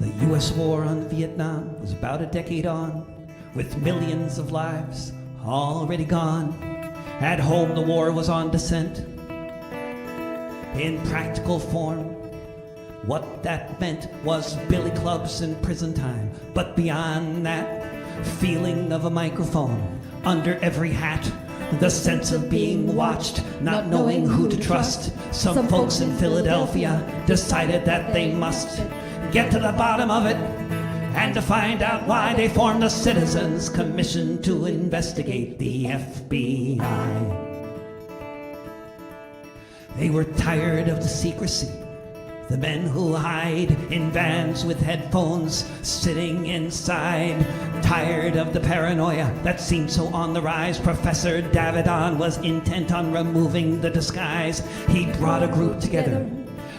The U.S. war on Vietnam was about a decade on, with millions of lives already gone. At home, the war was on descent. In practical form, what that meant was billy clubs and prison time. But beyond that, feeling of a microphone under every hat, the sense of being watched, not knowing who to trust. Some folks in Philadelphia decided that they must get to the bottom of it, and to find out why, they formed the Citizens Commission to investigate the FBI. They were tired of the secrecy, the men who hide in vans with headphones sitting inside. Tired of the paranoia that seemed so on the rise. Professor Davidon was intent on removing the disguise. He brought a group together,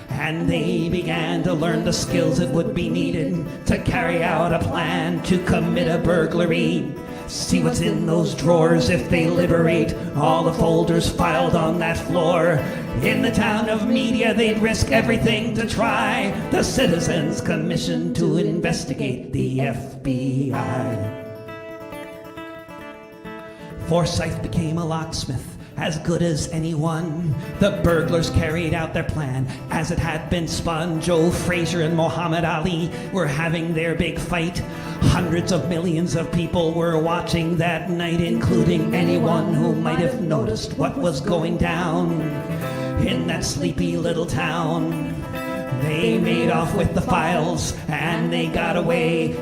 and they began to learn the skills that would be needed to carry out a plan to commit a burglary. See what's in those drawers if they liberate all the folders filed on that floor. In the town of media, they'd risk everything to try the Citizens Commission to investigate the FBI. Forsyth became a locksmith, as good as anyone. The burglars carried out their plan as it had been spun. Joe Frazier and Muhammad Ali were having their big fight. Hundreds of millions of people were watching that night, including anyone who might have noticed what was going down in that sleepy little town. They made off with the files and they got away.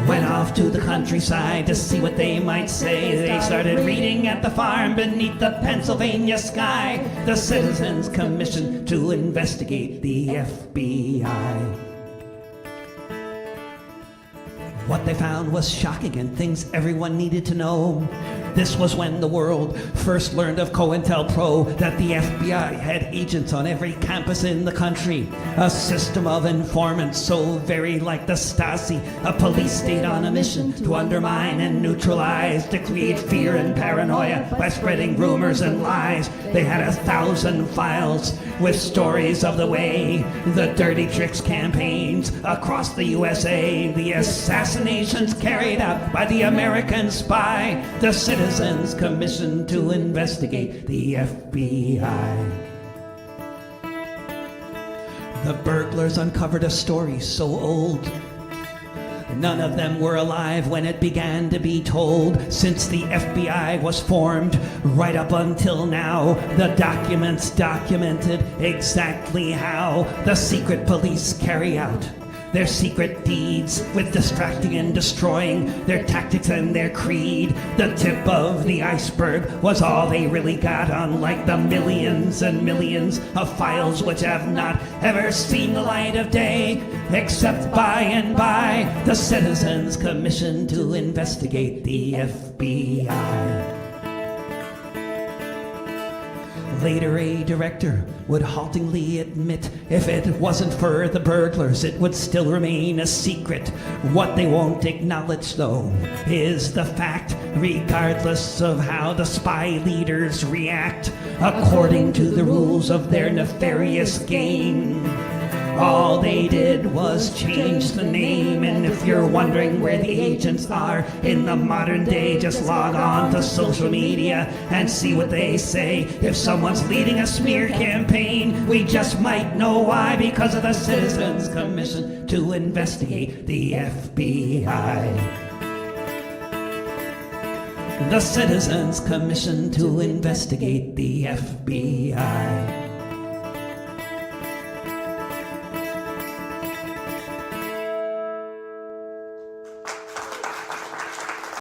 Went off to the countryside to see what they might say. They started reading at the farm beneath the Pennsylvania sky. The Citizens Commission to investigate the FBI. What they found was shocking and things everyone needed to know. This was when the world first learned of COINTELPRO, that the FBI had agents on every campus in the country. A system of informants so very like the Stasi, a police state on a mission to undermine and neutralize, to create fear and paranoia by spreading rumors and lies. They had 1,000 files with stories of the way the dirty tricks campaigns across the USA, the assassinations carried out by the American spy, the Citizens Commission to investigate the FBI. The burglars uncovered a story so old none of them were alive when it began to be told. Since the FBI was formed, right up until now, the documents documented exactly how the secret police carry out their secret deeds, with distracting and destroying, their tactics and their creed. The tip of the iceberg was all they really got, unlike the millions and millions of files which have not ever seen the light of day, except by and by the Citizens Commission to investigate the FBI. Later, a director would haltingly admit, if it wasn't for the burglars, it would still remain a secret. What they won't acknowledge, though, is the fact, regardless of how the spy leaders react, according to the rules of their nefarious game, all they did was change the name. And if you're wondering where the agents are in the modern day, just log on to social media and see what they say. If someone's leading a smear campaign, we just might know why, because of the Citizens Commission to investigate the FBI. The Citizens Commission to investigate the FBI.